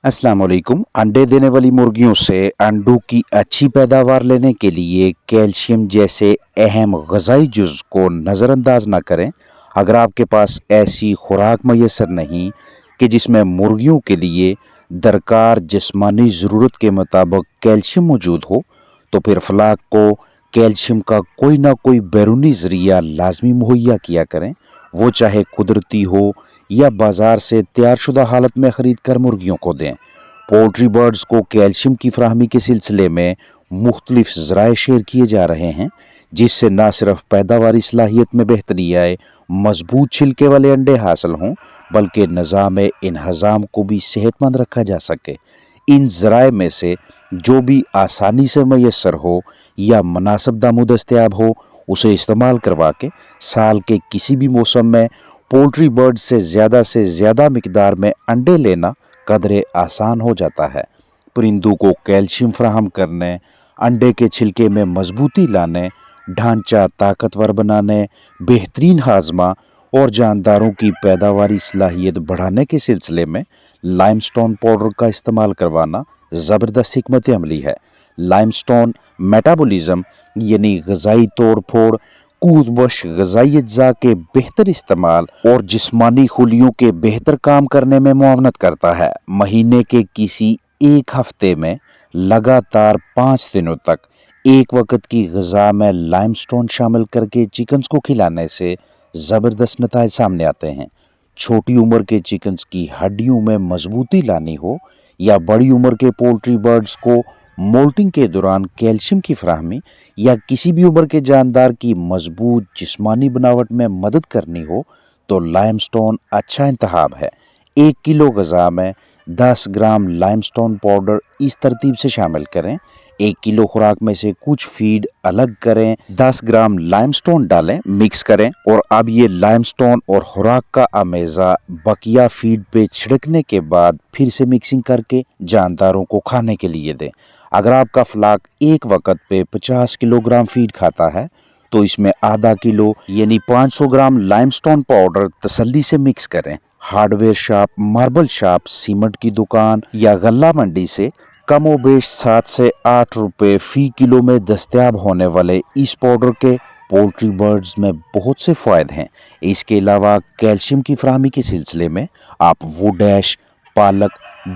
अस्सलाम वालेकुम। अंडे देने वाली मुर्गियों से अंडों की अच्छी पैदावार लेने के लिए कैल्शियम जैसे अहम ग़िज़ाई जुज़ को नज़रअंदाज ना करें। अगर आपके पास ऐसी खुराक मैसर नहीं कि जिसमें मुर्गियों के लिए दरकार जिस्मानी ज़रूरत के मुताबिक कैल्शियम मौजूद हो, तो फिर फलाक को कैल्शियम का कोई ना कोई बैरूनी ज़रिया लाजमी मुहैया किया करें, वो चाहे कुदरती हो या बाजार से तैयारशुदा हालत में ख़रीद कर मुर्गियों को दें। पोल्ट्री बर्ड्स को कैल्शियम की फराहमी के सिलसिले में मुख्तलिफ ज़राए शेयर किए जा रहे हैं, जिससे न सिर्फ पैदावारी सलाहियत में बेहतरी आए, मजबूत छिलके वाले अंडे हासिल हों, बल्कि निज़ाम इन्हज़ाम को भी सेहतमंद रखा जा सके। इन ज़राए में से जो भी आसानी से मैसर हो या मुनासिब दामों दस्तयाब हो, उसे इस्तेमाल करवा के साल के किसी भी मौसम में पोल्ट्री बर्ड से ज़्यादा मिकदार में अंडे लेना कदरे आसान हो जाता है। परिंदों को कैल्शियम फराहम करने, अंडे के छिलके में मजबूती लाने, ढांचा ताकतवर बनाने, बेहतरीन हाजमा और जानदारों की पैदावारी सलाहियत बढ़ाने के सिलसिले में लाइमस्टोन पाउडर का इस्तेमाल करवाना ज़बरदस्त हिकमत अमली है। लाइमस्टोन मेटाबॉलिज्म यानी ग़िज़ाई तोड़ फोड़, कूद बश ग़िज़ाई अज्जा के बेहतर इस्तेमाल और जिस्मानी खुलियों के बेहतर काम करने में मुआवनत करता है। महीने के किसी एक हफ्ते में लगातार 5 दिनों तक एक वक्त की ग़िज़ा में लाइमस्टोन शामिल करके चिकन्स को खिलाने से ज़बरदस्त नताइज सामने आते हैं। छोटी उम्र के चिकन्स की हड्डियों में मजबूती लानी हो या बड़ी उम्र के पोल्ट्री बर्ड्स को मोल्टिंग के दौरान कैल्शियम की फराहमी या किसी भी उम्र के जानदार की मजबूत जिस्मानी बनावट में मदद करनी हो, तो लाइमस्टोन अच्छा इंतखाब है। 1 किलो ग़िज़ा में 10 ग्राम लाइमस्टोन पाउडर इस तरतीब से शामिल करें। 1 किलो खुराक में से कुछ फीड अलग करें, 10 ग्राम लाइमस्टोन डालें, मिक्स करें और अब ये लाइमस्टोन और खुराक का अमेज़ा बकिया फीड पे छिड़कने के बाद फिर से मिक्सिंग करके जानदारों को खाने के लिए दें। अगर आपका फ्लाक एक वक्त पे 50 किलोग्राम फीड खाता है, तो इसमें आधा किलो यानी 500 ग्राम लाइमस्टोन पाउडर तसल्ली से मिक्स करें। Hardware shop, marble shop, cement की दुकान या गल्ला मंडी से कमोबेश 7 से 8 रुपए फी किलो में दस्तयाब होने वाले इस पाउडर के पोल्ट्री बर्ड्स में बहुत से फ़ायदे हैं। इसके अलावा कैल्शियम की फराहमी के सिलसिले में आप वुडैश, पालक,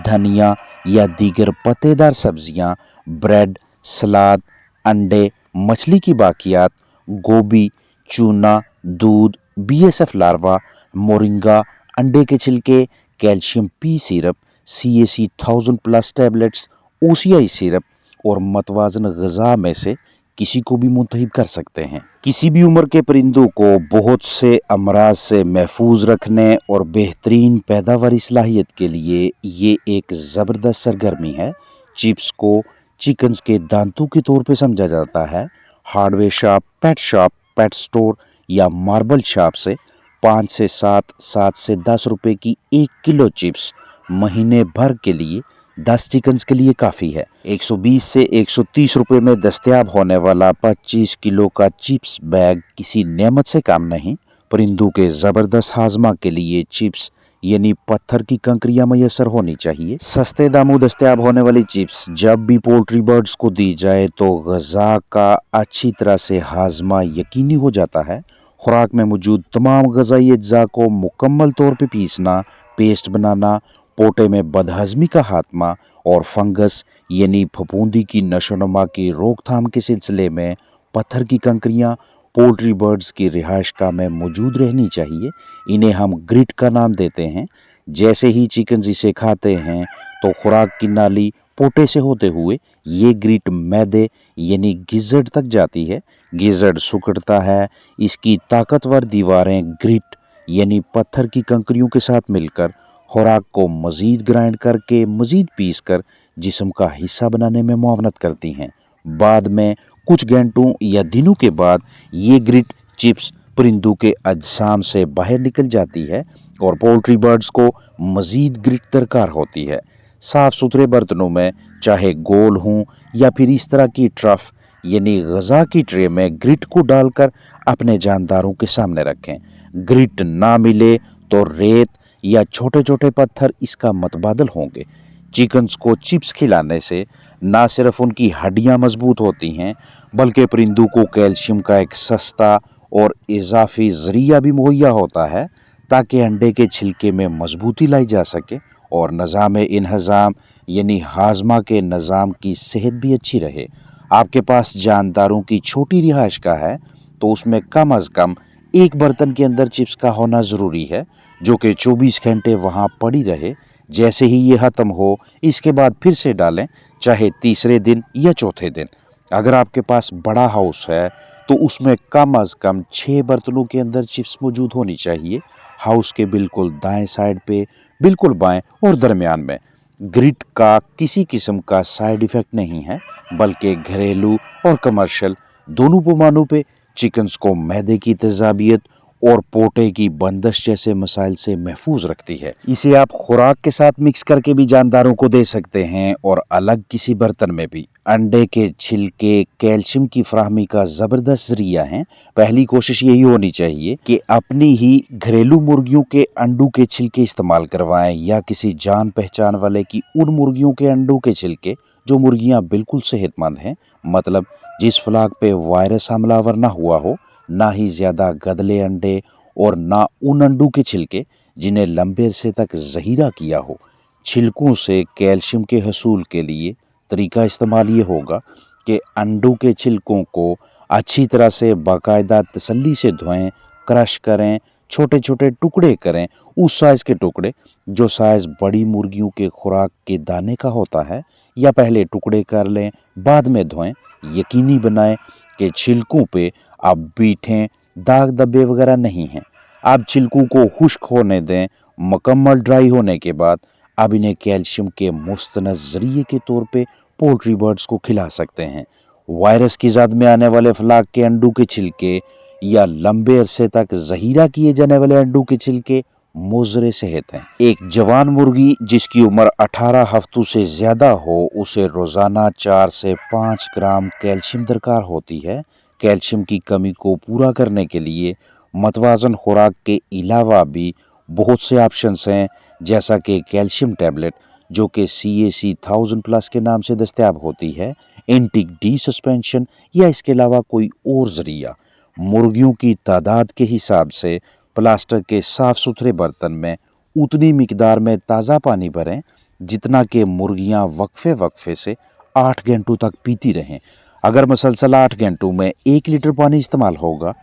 धनिया या दीगर पत्तेदार सब्जियां, ब्रेड, सलाद, अंडे, मछली की बाकियात, गोभी, चूना, दूध, बीएसएफ लार्वा, मोरिंगा, अंडे के छिलके, calcium P syrup, CAC 1000 plus tablets, OCI syrup और मतवाजन ग़िज़ा में से किसी को भी मुंतखब कर सकते हैं। किसी भी उम्र के परिंदों को बहुत से अमराज से महफूज रखने और बेहतरीन पैदावारी सलाहियत के लिए ये एक ज़बरदस्त सरगर्मी है। चिप्स को चिकन्स के दांतों के तौर पे समझा जाता है। हार्डवेयर शॉप, पेट स्टोर या मार्बल शॉप से 5 से 7 से 10 रुपए की 1 किलो चिप्स महीने भर के लिए 10 चिकन्स के लिए काफ़ी है। 120 से 130 रुपए में दस्तयाब होने वाला 25 किलो का चिप्स बैग किसी नेमत से कम नहीं। परिंदों के ज़बरदस्त हाजमा के लिए चिप्स यानी पत्थर की कंकरियां मैसर होनी चाहिए। सस्ते दामों दस्तयाब होने वाली चिप्स जब भी पोल्ट्री बर्ड्स को दी जाए तो ग़िज़ा का अच्छी तरह से हाजमा यकीनी हो जाता है। खुराक में मौजूद तमाम ग़िज़ाई अज्जा को मुकम्मल तौर पे पीसना, पेस्ट बनाना, पोटे में बदहज़मी का खात्मा और फंगस यानी फफूंदी की नशोनुमा की रोकथाम के सिलसिले में पत्थर की कंकरियां पोल्ट्री बर्ड्स की रिहाइशगाह में मौजूद रहनी चाहिए। इन्हें हम ग्रिट का नाम देते हैं। जैसे ही चिकन इसे खाते हैं तो खुराक की नाली पोटे से होते हुए ये ग्रिट मैदे यानी गिज़र्ड तक जाती है। गिज़र्ड सुकड़ता है। इसकी ताकतवर दीवारें ग्रिट यानी पत्थर की कंकरियों के साथ मिलकर खुराक को मज़ीद ग्राइंड करके मज़ीद पीस कर जिस्म का हिस्सा बनाने में मुआवनत करती हैं। बाद में कुछ घंटों या दिनों के बाद ये ग्रिट चिप्स परिंदों के अजसाम से बाहर निकल जाती है और पोल्ट्री बर्ड्स को मज़ीद ग्रिट दरकार होती है। साफ़ सुथरे बर्तनों में, चाहे गोल हों या फिर इस तरह की ट्रफ यानी ग़िज़ा की ट्रे में ग्रिट को डालकर अपने जानदारों के सामने रखें। ग्रिट ना मिले तो रेत या छोटे छोटे पत्थर इसका मतबादल होंगे। चिकन्स को चिप्स खिलाने से ना सिर्फ उनकी हड्डियां मजबूत होती हैं, बल्कि परिंदों को कैल्शियम का एक सस्ता और इजाफी जरिया भी मुहैया होता है, ताकि अंडे के छिलके में मजबूती लाई जा सके और निज़ाम इन्हज़ाम यानी हाजमा के निज़ाम की सेहत भी अच्छी रहे। आपके पास जानदारों की छोटी रिहाइश का है तो उसमें कम अज़ कम एक बर्तन के अंदर चिप्स का होना ज़रूरी है, जो कि 24 घंटे वहाँ पड़ी रहे। जैसे ही ये ख़त्म हो, इसके बाद फिर से डालें, चाहे तीसरे दिन या चौथे दिन। अगर आपके पास बड़ा हाउस है तो उसमें कम अज़ कम 6 बर्तनों के अंदर चिप्स मौजूद होनी चाहिए। हाउस के बिल्कुल दाएं साइड पे, बिल्कुल बाएं और दरमियान में। ग्रिट का किसी किस्म का साइड इफ़ेक्ट नहीं है, बल्कि घरेलू और कमर्शियल दोनों पैमानों पे चिकन्स को मैदे की तेजाबियत और पोटे की बंदिश जैसे मसाइल से महफूज रखती है। इसे आप खुराक के साथ मिक्स करके भी जानदारों को दे सकते हैं और अलग किसी बर्तन में भी। अंडे के छिलके कैल्शियम की फराहमी का ज़बरदस्त जरिया हैं। पहली कोशिश यही होनी चाहिए कि अपनी ही घरेलू मुर्गियों के अंडों के छिलके इस्तेमाल करवाएं या किसी जान पहचान वाले की उन मुर्गियों के अंडों के छिलके जो मुर्गियां बिल्कुल सेहतमंद हैं, मतलब जिस फ्लाक पे वायरस हमलावर ना हुआ हो, ना ही ज़्यादा गदले अंडे और ना उन अंडों के छिलके जिन्हें लंबे अरसे तक जहीरा किया हो। छिलकों से कैल्शियम के हसूल के लिए तरीका इस्तेमाल ये होगा कि अंडों के छिलकों को अच्छी तरह से बाकायदा तसल्ली से धोएं, क्रश करें, छोटे छोटे टुकड़े करें, उस साइज़ के टुकड़े जो साइज़ बड़ी मुर्गियों के खुराक के दाने का होता है, या पहले टुकड़े कर लें बाद में धोएं। यकीनी बनाएं कि छिलकों पे अब बीठें, दाग धब्बे वगैरह नहीं हैं। आप छिलकों को खुश्क होने दें। मुकम्मल ड्राई होने के बाद अब इन्हें कैल्शियम के मुस्तनद जरिए के तौर पे पोल्ट्री बर्ड्स को खिला सकते हैं। वायरस की ज़द में आने वाले फ्लाक के अंडों के छिलके या लंबे अरसे तक जहीरा किए जाने वाले अंडों के छिलके मुज़र सेहत हैं। एक जवान मुर्गी जिसकी उम्र 18 हफ्तों से ज़्यादा हो, उसे रोज़ाना 4 से 5 ग्राम कैल्शियम दरकार होती है। कैल्शियम की कमी को पूरा करने के लिए मतवाजन खुराक के अलावा भी बहुत से ऑप्शंस हैं, जैसा कि कैल्शियम टैबलेट जो कि CAC 1000+ के नाम से दस्तयाब होती है, एंटिक डी सस्पेंशन, या इसके अलावा कोई और जरिया। मुर्गियों की तादाद के हिसाब से प्लास्टिक के साफ सुथरे बर्तन में उतनी मिकदार में ताज़ा पानी भरें जितना कि मुर्गियां वक्फे वक्फे से 8 घंटों तक पीती रहें। अगर मसलसल 8 घंटों में 1 लीटर पानी इस्तेमाल होगा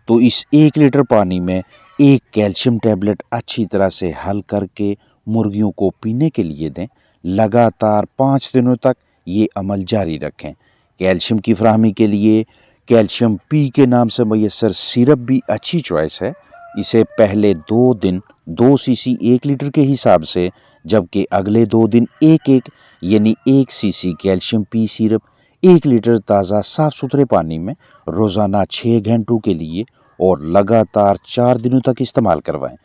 तो इस 1 लीटर पानी में एक कैल्शियम टैबलेट अच्छी तरह से हल करके मुर्गियों को पीने के लिए दें। लगातार 5 दिनों तक ये अमल जारी रखें। कैल्शियम की फराहमी के लिए कैल्शियम पी के नाम से मैसर सिरप भी अच्छी चॉइस है। इसे पहले 2 दिन 2 सीसी 1 लीटर के हिसाब से, जबकि अगले 2 दिन 1-1 यानी 1 CC calcium P syrup 1 litre ताज़ा साफ सुथरे पानी में रोज़ाना 6 घंटों के लिए और लगातार 4 दिनों तक इस्तेमाल करवाएं।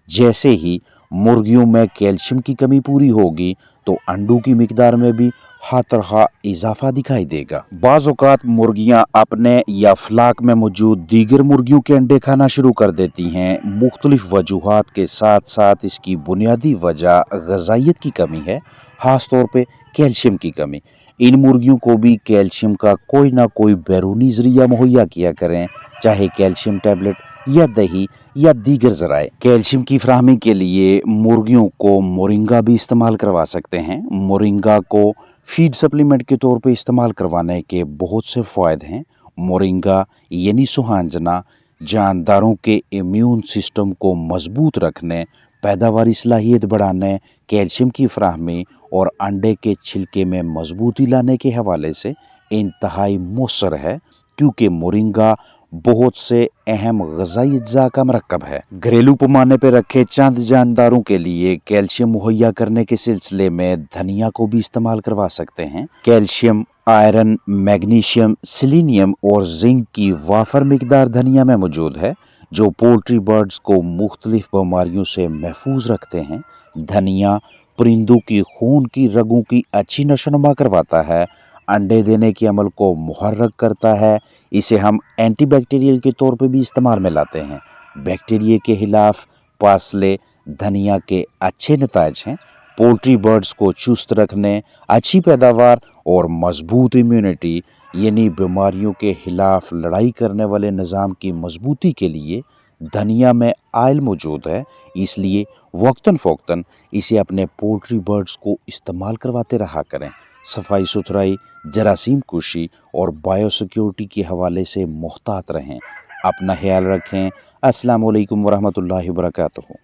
जैसे ही मुर्गियों में कैल्शियम की कमी पूरी होगी तो अंडों की मिकदार में भी हातरहा इजाफा दिखाई देगा। बाज़ औक़ात मुर्गियां अपने या फ्लाक में मौजूद दीगर मुर्गियों के अंडे खाना शुरू कर देती हैं। मुख्तलिफ वजूहात के साथ साथ इसकी बुनियादी वजह ग़िज़ाइयत की कमी है, ख़ास तौर पे कैल्शियम की कमी। इन मुर्गियों को भी कैल्शियम का कोई ना कोई बैरूनी ज़रिया मुहैया किया करें, चाहे कैल्शियम टैबलेट या दही या दीगर ज़राए। कैल्शियम की फराहमी के लिए मुर्गियों को मोरिंगा भी इस्तेमाल करवा सकते हैं। मोरिंगा को फीड सप्लीमेंट के तौर पे इस्तेमाल करवाने के बहुत से फ़ायदे हैं। मोरिंगा यानी सुहांजना जानदारों के इम्यून सिस्टम को मजबूत रखने, पैदावारी सलाहियत बढ़ाने, कैल्शियम की फराहमी और अंडे के छिलके में मजबूती लाने के हवाले से इंतहाई मौसर है, क्योंकि मोरिंगा बहुत से अहम ग़िज़ाई अज्जा का मरकब है। घरेलू पैमाने पर रखे चंद जानदारों के लिए कैल्शियम मुहैया करने के सिलसिले में धनिया को भी इस्तेमाल करवा सकते हैं। कैल्शियम, आयरन, मैग्नीशियम, सेलेनियम और जिंक की वाफर मिकदार धनिया में मौजूद है, जो पोल्ट्री बर्ड्स को मुख्तलिफ बीमारियों से महफूज रखते हैं। धनिया परिंदों की खून की रगों की अच्छी नशोनुमा करवाता है, अंडे देने के अमल को मुहर्रक करता है। इसे हम एंटीबैक्टीरियल के तौर पे भी इस्तेमाल में लाते हैं। बैक्टीरिया के खिलाफ पार्सले धनिया के अच्छे नताज हैं। पोल्ट्री बर्ड्स को चुस्त रखने, अच्छी पैदावार और मजबूत इम्यूनिटी यानी बीमारियों के खिलाफ लड़ाई करने वाले निज़ाम की मजबूती के लिए धनिया में आयल मौजूद है। इसलिए वक्तन फ़ौक्तन इसे अपने पोल्ट्री बर्ड्स को इस्तेमाल करवाते रहा करें। सफाई सुथराई, जरासीम कुशी और बायोसिक्योरिटी के हवाले से मुहतात रहें। अपना ख्याल रखें। अस्सलाम वालेकुम वरहमतुल्लाहि वबरकातुहू।